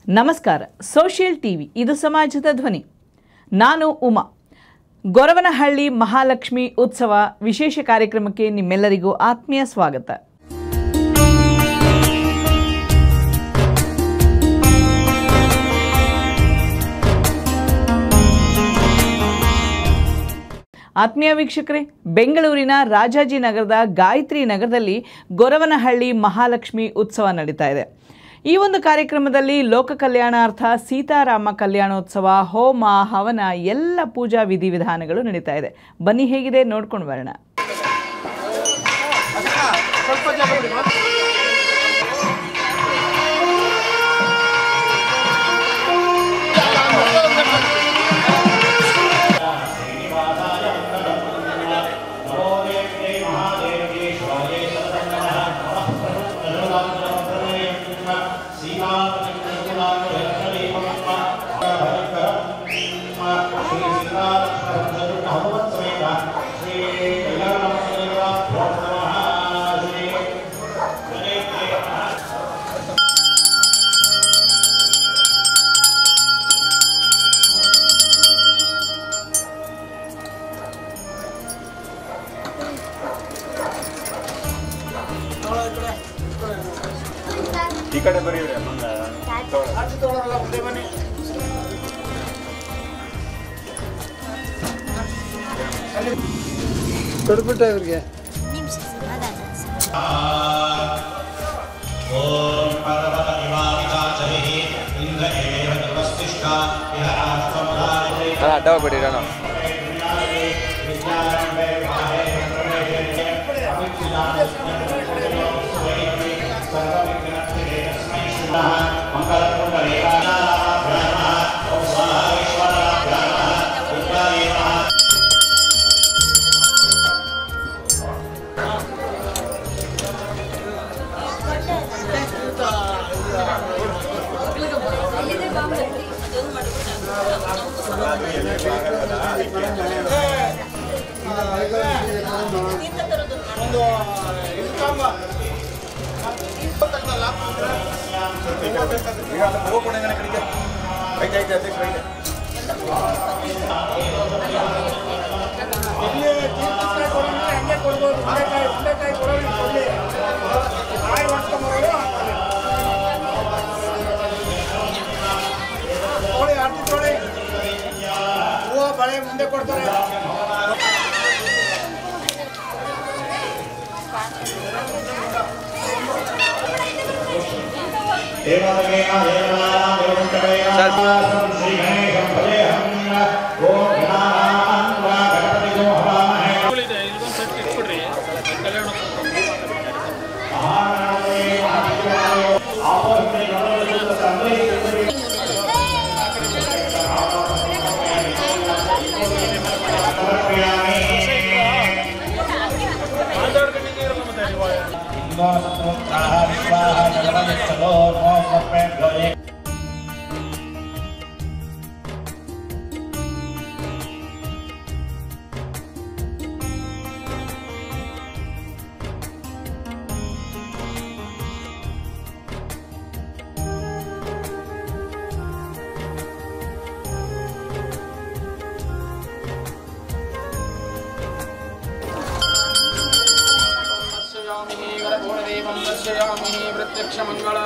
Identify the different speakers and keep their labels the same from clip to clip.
Speaker 1: ನಮಸ್ಕಾರ. Social TV ಇದು ಸಮಾಜದ ಧ್ವನಿ. ನಾನು ಉಮಾ. ಗೊರವನಹಳ್ಳಿ ಮಹಾಲಕ್ಷ್ಮಿ ಉತ್ಸವ ವಿಶೇಷ ಕಾರ್ಯಕ್ರಮಕ್ಕೆ ನಿಮ್ಮೆಲ್ಲರಿಗೂ ಆತ್ಮೀಯ ಸ್ವಾಗತ. ಆತ್ಮೀಯ ವೀಕ್ಷಕರೇ, ಬೆಂಗಳೂರಿನ ರಾಜಾಜಿನಗರದ ಗಾಯತ್ರಿ ನಗರದಲ್ಲಿ ಗೊರವನಹಳ್ಳಿ ಮಹಾಲಕ್ಷ್ಮಿ ಉತ್ಸವ ನಡೀತಾ ಇದೆ. ಈ ಒಂದು ಕಾರ್ಯಕ್ರಮದಲ್ಲಿ ಲೋಕ ಕಲ್ಯಾಣಾರ್ಥ ಸೀತಾರಾಮ ಕಲ್ಯಾಣೋತ್ಸವ, ಹೋಮ, ಹವನ ಎಲ್ಲ ಪೂಜಾ ವಿಧಿವಿಧಾನಗಳು ನಡೀತಾ ಇದೆ. ಬನ್ನಿ ಹೇಗಿದೆ ನೋಡ್ಕೊಂಡು ಬರೋಣ.
Speaker 2: ಈ ಕಡೆ ಬರೀವ್ರೆ ಮುಂದೆ ಮುಂದೆ ಬನ್ನಿ.
Speaker 3: ಕೊಡ್ಬಿಟ್ಟ ಇವ್ರಿಗೆ.
Speaker 2: ಅಡ್ಡ ಹೋಗ್ಬಿಡಿ ನಾನು.
Speaker 3: ಬಳೆ ಮುಂದೆ ಕೊಡ್ತಾರೆ.
Speaker 4: प्रत्यक्ष मंगल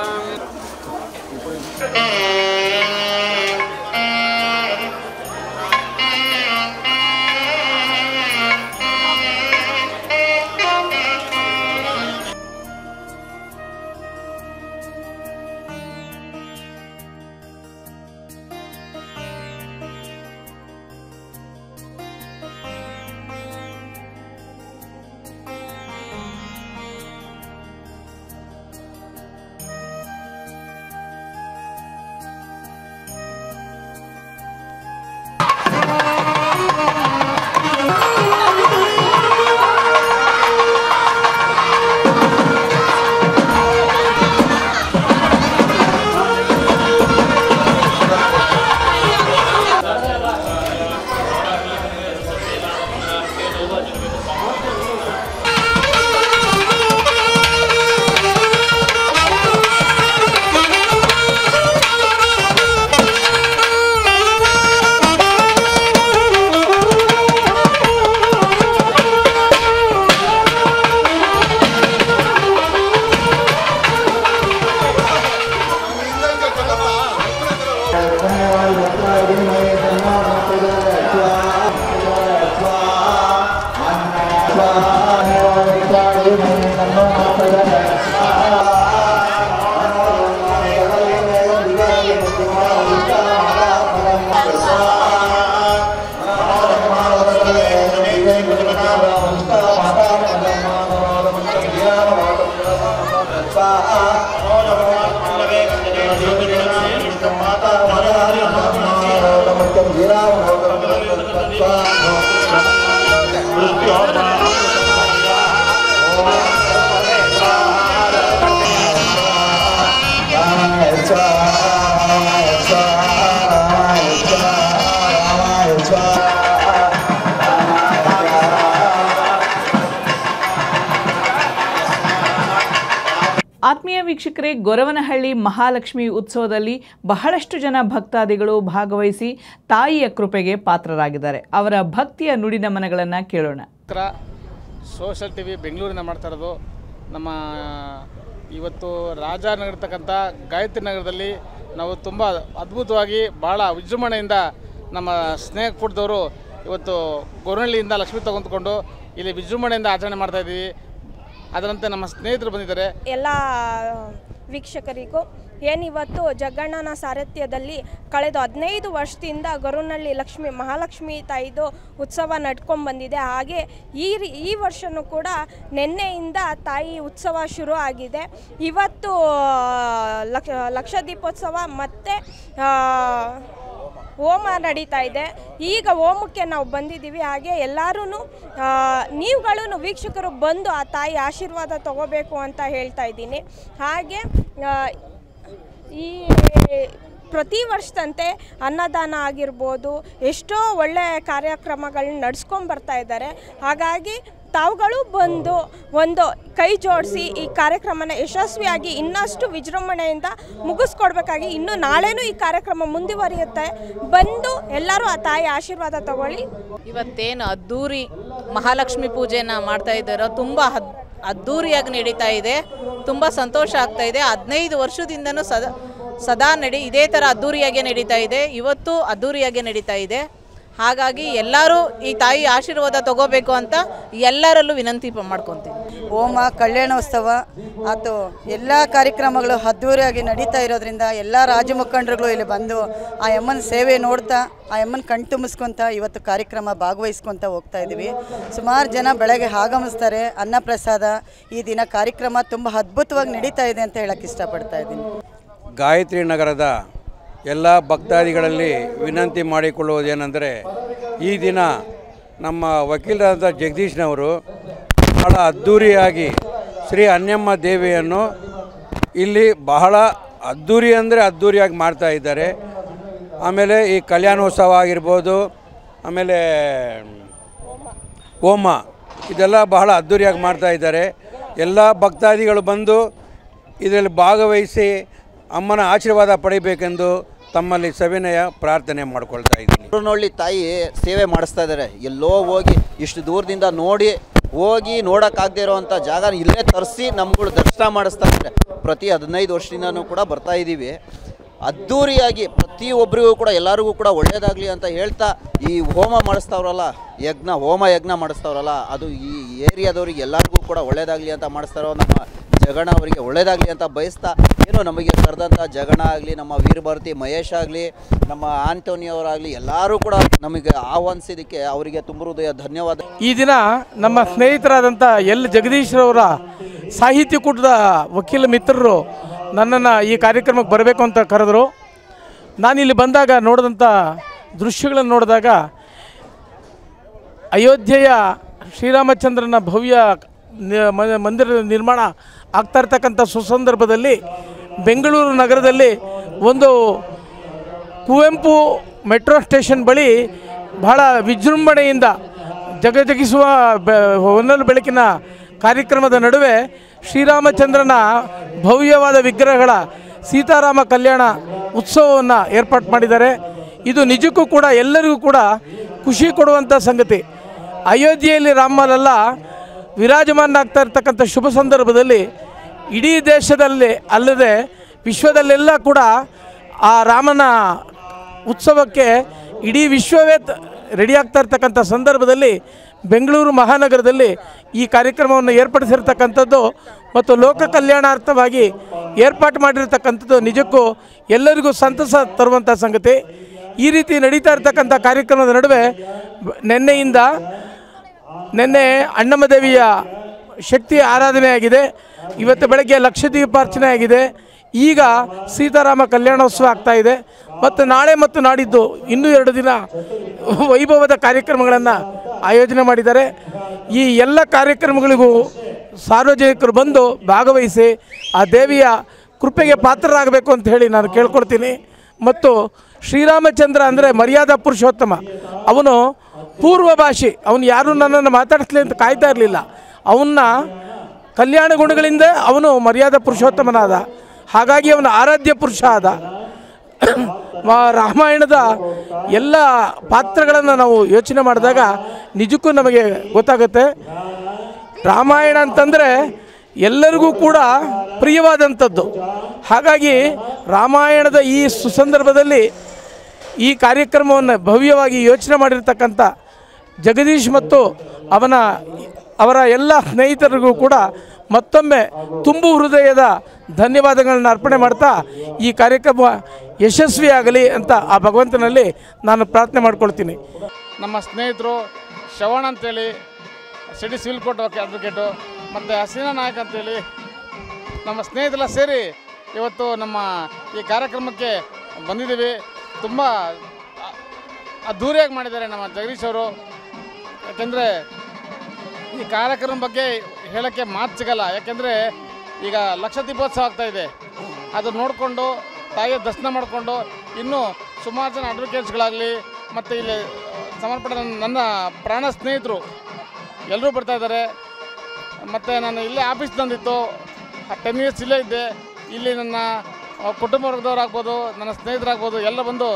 Speaker 1: ಆತ್ಮೀಯ ವೀಕ್ಷಕರೇ, ಗೊರವನಹಳ್ಳಿ ಮಹಾಲಕ್ಷ್ಮಿ ಉತ್ಸವದಲ್ಲಿ ಬಹಳಷ್ಟು ಜನ ಭಕ್ತಾದಿಗಳು ಭಾಗವಹಿಸಿ ತಾಯಿಯ ಕೃಪೆಗೆ ಪಾತ್ರರಾಗಿದ್ದಾರೆ. ಅವರ ಭಕ್ತಿಯ ನುಡಿನಮನಗಳನ್ನು ಕೇಳೋಣ.
Speaker 4: ಸೋಷಲ್ ಟಿವಿ ಬೆಂಗಳೂರಿನ ಮಾಡ್ತಾ ಇರೋದು. ನಮ್ಮ ಇವತ್ತು ರಾಜನಗರತಕ್ಕಂಥ ಗಾಯತ್ರಿ ನಗರದಲ್ಲಿ ನಾವು ತುಂಬ ಅದ್ಭುತವಾಗಿ ಭಾಳ ವಿಜೃಂಭಣೆಯಿಂದ ನಮ್ಮ ಸ್ನೇಹಕೂಟದವರು ಇವತ್ತು ಗೊರವನಹಳ್ಳಿಯಿಂದ ಲಕ್ಷ್ಮಿ ತೆಗೆದುಕೊಂಡು ಇಲ್ಲಿ ವಿಜೃಂಭಣೆಯಿಂದ ಆಚರಣೆ ಮಾಡ್ತಾಯಿದ್ದೀವಿ. ಅದರಂತೆ ನಮ್ಮ ಸ್ನೇಹಿತರು ಬಂದಿದ್ದಾರೆ.
Speaker 5: ಎಲ್ಲ ವೀಕ್ಷಕರಿಗೂ ಏನಿವತ್ತು ಜಗ್ಗಣ್ಣನ ಸಾರಥ್ಯದಲ್ಲಿ ಕಳೆದ 15 ವರ್ಷದಿಂದ ಗೊರವನಹಳ್ಳಿ ಮಹಾಲಕ್ಷ್ಮಿ ತಾಯಿದು ಉತ್ಸವ ನಡ್ಕೊಂಡು ಬಂದಿದೆ. ಹಾಗೆ ಈ ವರ್ಷವೂ ಕೂಡ ನಿನ್ನೆಯಿಂದ ತಾಯಿ ಉತ್ಸವ ಶುರು ಆಗಿದೆ. ಇವತ್ತು ಲಕ್ಷ ದೀಪೋತ್ಸವ ಮತ್ತು ಹೋಮ ನಡೀತಾ ಇದೆ. ಈಗ ಹೋಮಕ್ಕೆ ನಾವು ಬಂದಿದ್ದೀವಿ. ಹಾಗೆ ಎಲ್ಲರೂ ನೀವುಗಳು ವೀಕ್ಷಕರು ಬಂದು ಆ ತಾಯಿ ಆಶೀರ್ವಾದ ತಗೋಬೇಕು ಅಂತ ಹೇಳ್ತಾ ಇದ್ದೀನಿ. ಹಾಗೆ ಈ ಪ್ರತಿ ವರ್ಷದಂತೆ ಅನ್ನದಾನ ಆಗಿರ್ಬೋದು, ಎಷ್ಟೋ ಒಳ್ಳೆಯ ಕಾರ್ಯಕ್ರಮಗಳನ್ನ ನಡೆಸ್ಕೊಂಡು ಬರ್ತಾ ಇದ್ದಾರೆ. ಹಾಗಾಗಿ ತಾವುಗಳು ಬಂದು ಒಂದು ಕೈ ಜೋಡಿಸಿ ಈ ಕಾರ್ಯಕ್ರಮನ ಯಶಸ್ವಿಯಾಗಿ ಇನ್ನಷ್ಟು ವಿಜೃಂಭಣೆಯಿಂದ ಮುಗಿಸ್ಕೊಡ್ಬೇಕಾಗಿ. ಇನ್ನು ನಾಳೆನೂ ಈ ಕಾರ್ಯಕ್ರಮ ಮುಂದುವರಿಯುತ್ತೆ. ಬಂದು ಎಲ್ಲರೂ ಆ ತಾಯಿ ಆಶೀರ್ವಾದ ತಗೊಳ್ಳಿ.
Speaker 6: ಇವತ್ತೇನು ಅದ್ದೂರಿ ಮಹಾಲಕ್ಷ್ಮಿ ಪೂಜೆನ ಮಾಡ್ತಾ ಇದ್ದಾರೋ ತುಂಬ ಅದ್ದೂರಿಯಾಗಿ ನಡೀತಾ ಇದೆ. ತುಂಬ ಸಂತೋಷ ಆಗ್ತಾ ಇದೆ. 15 ವರ್ಷದಿಂದನೂ ಸದಾ ಇದೇ ಥರ ಅದ್ದೂರಿಯಾಗಿ ನಡೀತಾ ಇದೆ. ಇವತ್ತು ಅದ್ದೂರಿಯಾಗಿ ನಡೀತಾ ಇದೆ. ಹಾಗಾಗಿ ಎಲ್ಲರೂ ಈ ತಾಯಿ ಆಶೀರ್ವಾದ ತಗೋಬೇಕು ಅಂತ ಎಲ್ಲರಲ್ಲೂ ವಿನಂತಿ ಮಾಡ್ಕೊತೀನಿ.
Speaker 7: ಹೋಮ, ಕಲ್ಯಾಣೋತ್ಸವ ಅದು ಎಲ್ಲ ಕಾರ್ಯಕ್ರಮಗಳು ಅದ್ದೂರಿಯಾಗಿ ನಡೀತಾ ಇರೋದ್ರಿಂದ ಎಲ್ಲ ರಾಜ ಮುಖಂಡರುಗಳು ಇಲ್ಲಿ ಬಂದು ಆ ಅಮ್ಮನ ಸೇವೆ ನೋಡ್ತಾ ಆ ಅಮ್ಮನ ಕಣ್ ತುಂಬಿಸ್ಕೊತ ಇವತ್ತು ಕಾರ್ಯಕ್ರಮ ಭಾಗವಹಿಸ್ಕೊತ ಹೋಗ್ತಾ ಇದ್ದೀವಿ. ಸುಮಾರು ಜನ ಬೆಳಗ್ಗೆ ಆಗಮಿಸ್ತಾರೆ. ಅನ್ನಪ್ರಸಾದ ಈ ದಿನ ಕಾರ್ಯಕ್ರಮ ತುಂಬ ಅದ್ಭುತವಾಗಿ ನಡೀತಾ ಇದೆ ಅಂತ ಹೇಳಕ್ಕೆ ಇಷ್ಟಪಡ್ತಾ ಇದ್ದೀನಿ.
Speaker 8: ಗಾಯತ್ರಿ ನಗರದ ಎಲ್ಲ ಭಕ್ತಾದಿಗಳಲ್ಲಿ ವಿನಂತಿ ಮಾಡಿಕೊಳ್ಳುವುದೇನೆಂದರೆ, ಈ ದಿನ ನಮ್ಮ ವಕೀಲರಾದ ಜಗದೀಶ್ನವರು ಬಹಳ ಅದ್ಧೂರಿಯಾಗಿ ಶ್ರೀ ಅನ್ನಮ್ಮ ದೇವಿಯನ್ನು ಇಲ್ಲಿ ಬಹಳ ಅದ್ಧೂರಿ ಅಂದರೆ ಅದ್ಧೂರಿಯಾಗಿ ಮಾಡ್ತಾ ಇದ್ದಾರೆ. ಆಮೇಲೆ ಈ ಕಲ್ಯಾಣೋತ್ಸವ ಆಗಿರ್ಬೋದು, ಆಮೇಲೆ ಹೋಮ, ಇದೆಲ್ಲ ಬಹಳ ಅದ್ಧೂರಿಯಾಗಿ ಮಾಡ್ತಾ ಇದ್ದಾರೆ. ಎಲ್ಲ ಭಕ್ತಾದಿಗಳು ಬಂದು ಇದರಲ್ಲಿ ಭಾಗವಹಿಸಿ ಅಮ್ಮನ ಆಶೀರ್ವಾದ ಪಡಿಬೇಕೆಂದು ತಮ್ಮಲ್ಲಿ ಸವಿನಯ ಪ್ರಾರ್ಥನೆ ಮಾಡ್ಕೊಳ್ತಾ ಇದ್ದೀನಿ.
Speaker 9: ಗೊರವನಹಳ್ಳಿ ತಾಯಿ ಸೇವೆ ಮಾಡಿಸ್ತಾ ಇದ್ದಾರೆ. ಎಲ್ಲೋ ಹೋಗಿ ಇಷ್ಟು ದೂರದಿಂದ ಹೋಗಿ ನೋಡೋಕ್ಕಾಗದೇ ಇರೋವಂಥ ಜಾಗ ಇಲ್ಲೇ ತರಿಸಿ ನಮ್ಗಳು ದರ್ಶನ ಮಾಡಿಸ್ತಾ ಇದ್ದಾರೆ. ಪ್ರತಿ 15 ವರ್ಷದಿಂದನೂ ಕೂಡ ಬರ್ತಾ ಇದ್ದೀವಿ. ಅದ್ಧೂರಿಯಾಗಿ ಪ್ರತಿಯೊಬ್ಬರಿಗೂ ಕೂಡ ಎಲ್ಲರಿಗೂ ಕೂಡ ಒಳ್ಳೆಯದಾಗಲಿ ಅಂತ ಹೇಳ್ತಾ ಈ ಹೋಮ ಮಾಡಿಸ್ತಾವ್ರಲ್ಲ, ಹೋಮ ಯಜ್ಞ ಮಾಡಿಸ್ತಾವ್ರಲ್ಲ, ಅದು ಈ ಏರಿಯಾದವ್ರಿಗೆ ಎಲ್ಲರಿಗೂ ಕೂಡ ಒಳ್ಳೆಯದಾಗಲಿ ಅಂತ ಮಾಡಿಸ್ತಾರೋ. ನಮ್ಮ ಜಗಣ ಅವರಿಗೆ ಒಳ್ಳೆಯದಾಗಲಿ ಅಂತ ಬಯಸ್ತಾ, ಏನೋ ನಮಗೆ ಕರೆದಂಥ ಜಗಣ ಆಗಲಿ, ನಮ್ಮ ವೀರಭಾರತಿ ಮಹೇಶ್ ಆಗಲಿ, ನಮ್ಮ ಆಂಟೋನಿಯವರಾಗಲಿ ಎಲ್ಲರೂ ಕೂಡ ನಮಗೆ ಆಹ್ವಾನಿಸಿದ್ದಕ್ಕೆ ಅವರಿಗೆ ತುಂಬ ಹೃದಯ ಧನ್ಯವಾದ.
Speaker 10: ಈ ದಿನ ನಮ್ಮ ಸ್ನೇಹಿತರಾದಂಥ ಜಗದೀಶ್ರವರ ಸಾಹಿತ್ಯ ಕೂಟದ ವಕೀಲ ಮಿತ್ರರು ನನ್ನನ್ನು ಈ ಕಾರ್ಯಕ್ರಮಕ್ಕೆ ಬರಬೇಕು ಅಂತ ಕರೆದರು. ನಾನಿಲ್ಲಿ ಬಂದಾಗ ನೋಡಿದಂಥ ದೃಶ್ಯಗಳನ್ನು ನೋಡಿದಾಗ ಅಯೋಧ್ಯೆಯ ಶ್ರೀರಾಮಚಂದ್ರನ ಭವ್ಯ ಮಂದಿರದ ನಿರ್ಮಾಣ ಆಗ್ತಾ ಇರ್ತಕ್ಕಂಥ ಸುಸಂದರ್ಭದಲ್ಲಿ ಬೆಂಗಳೂರು ನಗರದಲ್ಲಿ ಒಂದು ಕುವೆಂಪು ಮೆಟ್ರೋ ಸ್ಟೇಷನ್ ಬಳಿ ಬಹಳ ವಿಜೃಂಭಣೆಯಿಂದ ಜಗಜಗಿಸುವ ಹೊನ್ನಲು ಬೆಳಕಿನ ಕಾರ್ಯಕ್ರಮದ ನಡುವೆ ಶ್ರೀರಾಮಚಂದ್ರನ ಭವ್ಯವಾದ ವಿಗ್ರಹಗಳ ಸೀತಾರಾಮ ಕಲ್ಯಾಣ ಉತ್ಸವವನ್ನು ಏರ್ಪಾಡು ಮಾಡಿದ್ದಾರೆ. ಇದು ನಿಜಕ್ಕೂ ಕೂಡ ಎಲ್ಲರಿಗೂ ಕೂಡ ಖುಷಿ ಕೊಡುವಂಥ ಸಂಗತಿ. ಅಯೋಧ್ಯೆಯಲ್ಲಿ ರಾಮಲಲ್ಲ ವಿರಾಜಮಾನ ಆಗ್ತಾ ಇರ್ತಕ್ಕಂಥ ಶುಭ ಸಂದರ್ಭದಲ್ಲಿ ಇಡೀ ದೇಶದಲ್ಲಿ ಅಲ್ಲದೆ ವಿಶ್ವದಲ್ಲೆಲ್ಲ ಕೂಡ ಆ ರಾಮನ ಉತ್ಸವಕ್ಕೆ ಇಡೀ ವಿಶ್ವವೇ ರೆಡಿ ಆಗ್ತಾ ಇರ್ತಕ್ಕಂಥ ಸಂದರ್ಭದಲ್ಲಿ ಬೆಂಗಳೂರು ಮಹಾನಗರದಲ್ಲಿ ಈ ಕಾರ್ಯಕ್ರಮವನ್ನು ಏರ್ಪಡಿಸಿರ್ತಕ್ಕಂಥದ್ದು ಮತ್ತು ಲೋಕ ಕಲ್ಯಾಣಾರ್ಥವಾಗಿ ಏರ್ಪಾಟು ಮಾಡಿರ್ತಕ್ಕಂಥದ್ದು ನಿಜಕ್ಕೂ ಎಲ್ಲರಿಗೂ ಸಂತಸ ತರುವಂಥ ಸಂಗತಿ. ಈ ರೀತಿ ನಡೀತಾ ಇರ್ತಕ್ಕಂಥ ಕಾರ್ಯಕ್ರಮದ ನಡುವೆ ನಿನ್ನೆ ಅಣ್ಣಮ್ಮದೇವಿಯ ಶಕ್ತಿ ಆರಾಧನೆ ಆಗಿದೆ. ಇವತ್ತು ಬೆಳಗ್ಗೆ ಲಕ್ಷದೀಪಾರ್ಚನೆ ಆಗಿದೆ. ಈಗ ಸೀತಾರಾಮ ಕಲ್ಯಾಣೋತ್ಸವ ಆಗ್ತಾಯಿದೆ ಮತ್ತು ನಾಳೆ ಮತ್ತು ನಾಡಿದ್ದು ಇನ್ನೂ 2 ದಿನ ವೈಭವದ ಕಾರ್ಯಕ್ರಮಗಳನ್ನು ಆಯೋಜನೆ ಮಾಡಿದ್ದಾರೆ. ಈ ಎಲ್ಲ ಕಾರ್ಯಕ್ರಮಗಳಿಗೂ ಸಾರ್ವಜನಿಕರು ಬಂದು ಭಾಗವಹಿಸಿ ಆ ದೇವಿಯ ಕೃಪೆಗೆ ಪಾತ್ರರಾಗಬೇಕು ಅಂತ ಹೇಳಿ ನಾನು ಕೇಳ್ಕೊಳ್ತೀನಿ. ಮತ್ತು ಶ್ರೀರಾಮಚಂದ್ರ ಅಂದರೆ ಮರ್ಯಾದಾ ಪುರುಷೋತ್ತಮ. ಅವನು ಪೂರ್ವಭಾಷಿ. ಅವನು ಯಾರೂ ನನ್ನನ್ನು ಮಾತಾಡಿಸ್ಲಿ ಅಂತ ಕಾಯ್ತಾ ಇರಲಿಲ್ಲ. ಅವನ್ನ ಕಲ್ಯಾಣ ಗುಣಗಳಿಂದ ಅವನು ಮರ್ಯಾದಾ ಪುರುಷೋತ್ತಮನಾದ. ಹಾಗಾಗಿ ಅವನ ಆರಾಧ್ಯ ಪುರುಷ ಆದ. ರಾಮಾಯಣದ ಎಲ್ಲ ಪಾತ್ರಗಳನ್ನು ನಾವು ಯೋಚನೆ ಮಾಡಿದಾಗ ನಿಜಕ್ಕೂ ನಮಗೆ ಗೊತ್ತಾಗುತ್ತೆ. ರಾಮಾಯಣ ಅಂತಂದರೆ ಎಲ್ಲರಿಗೂ ಕೂಡ ಪ್ರಿಯವಾದಂಥದ್ದು. ಹಾಗಾಗಿ ರಾಮಾಯಣದ ಈ ಸುಸಂದರ್ಭದಲ್ಲಿ ಈ ಕಾರ್ಯಕ್ರಮವನ್ನು ಭವ್ಯವಾಗಿ ಯೋಚನೆ ಮಾಡಿರ್ತಕ್ಕಂಥ ಜಗದೀಶ್ ಮತ್ತು ಅವರ ಎಲ್ಲ ಸ್ನೇಹಿತರಿಗೂ ಕೂಡ ಮತ್ತೊಮ್ಮೆ ತುಂಬು ಹೃದಯದ ಧನ್ಯವಾದಗಳನ್ನು ಅರ್ಪಣೆ ಮಾಡ್ತಾ ಈ ಕಾರ್ಯಕ್ರಮ ಯಶಸ್ವಿಯಾಗಲಿ ಅಂತ ಆ ಭಗವಂತನಲ್ಲಿ ನಾನು ಪ್ರಾರ್ಥನೆ ಮಾಡ್ಕೊಳ್ತೀನಿ.
Speaker 4: ನಮ್ಮ ಸ್ನೇಹಿತರು ಶ್ರವಣ ಅಂತೇಳಿ ಸಿಟಿ ಸಿವಿಲ್ ಕೋರ್ಟ್ ಅಡ್ವೊಕೇಟು ಮತ್ತು ಹಸೀನಾ ನಾಯಕ್ ಅಂತೇಳಿ ನಮ್ಮ ಸ್ನೇಹಿತರೆಲ್ಲ ಸೇರಿ ಇವತ್ತು ನಮ್ಮ ಈ ಕಾರ್ಯಕ್ರಮಕ್ಕೆ ಬಂದಿದ್ದೀವಿ. ತುಂಬ ಅದ್ಧೂರಿಯಾಗಿ ಮಾಡಿದ್ದಾರೆ ನಮ್ಮ ಜಗದೀಶ್ ಅವರು. ಯಾಕೆಂದರೆ ಈ ಕಾರ್ಯಕ್ರಮ ಬಗ್ಗೆ ಹೇಳೋಕ್ಕೆ ಮಾತು ಸಿಗಲ್ಲ. ಯಾಕೆಂದರೆ ಈಗ ಲಕ್ಷ ದೀಪೋತ್ಸವ ಆಗ್ತಾಯಿದೆ. ಅದು ನೋಡಿಕೊಂಡು ತಾಯಿಯ ದರ್ಶನ ಮಾಡಿಕೊಂಡು ಇನ್ನೂ ಸುಮಾರು ಜನ ಅಡ್ವೊಕೇಟ್ಸ್ಗಳಾಗಲಿ ಮತ್ತು ಇಲ್ಲಿ ಸಮರ್ಪಣೆ ನನ್ನ ಪ್ರಾಣ ಸ್ನೇಹಿತರು ಎಲ್ಲರೂ ಬರ್ತಾಯಿದ್ದಾರೆ. ಮತ್ತು ನಾನು ಇಲ್ಲೇ ಆಫೀಸ್ ತಂದಿತ್ತು 10 ಇಯರ್ಸ್ ಇಲ್ಲೇ ಇದ್ದೆ. ಇಲ್ಲಿ ನನ್ನ ಕುಟುಂಬ ವರ್ಗದವರಾಗ್ಬೋದು, ನನ್ನ ಸ್ನೇಹಿತರಾಗ್ಬೋದು ಎಲ್ಲ ಬಂದು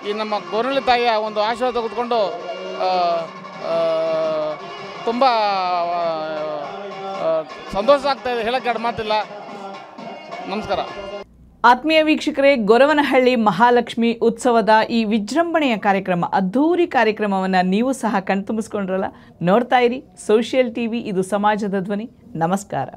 Speaker 4: ಈ ನಮ್ಮ ಗೋರ್ನಳ್ಳಿ ತಾಯಿಯ ಒಂದು ಆಶೀರ್ವಾದ ತೆಗೆದುಕೊಂಡು ತುಂಬ ಸಂತೋಷ ಆಗ್ತಾಯಿದೆ. ಹೇಳೋಕ್ಕೆ ಎರಡು ಮಾತಿಲ್ಲ. ನಮಸ್ಕಾರ.
Speaker 1: ಆತ್ಮೀಯ ವೀಕ್ಷಕರೇ, ಗೊರವನಹಳ್ಳಿ ಮಹಾಲಕ್ಷ್ಮಿ ಉತ್ಸವದ ಈ ವಿಜೃಂಭಣೆಯ ಕಾರ್ಯಕ್ರಮ, ಅದ್ಧೂರಿ ಕಾರ್ಯಕ್ರಮವನ್ನು ನೀವು ಸಹ ಕಣ್ತುಂಬಿಸ್ಕೊಂಡ್ರಲ್ಲ. ನೋಡ್ತಾ ಇರಿ ಸೋಷಿಯಲ್ ಟಿವಿ, ಇದು ಸಮಾಜದ ಧ್ವನಿ. ನಮಸ್ಕಾರ.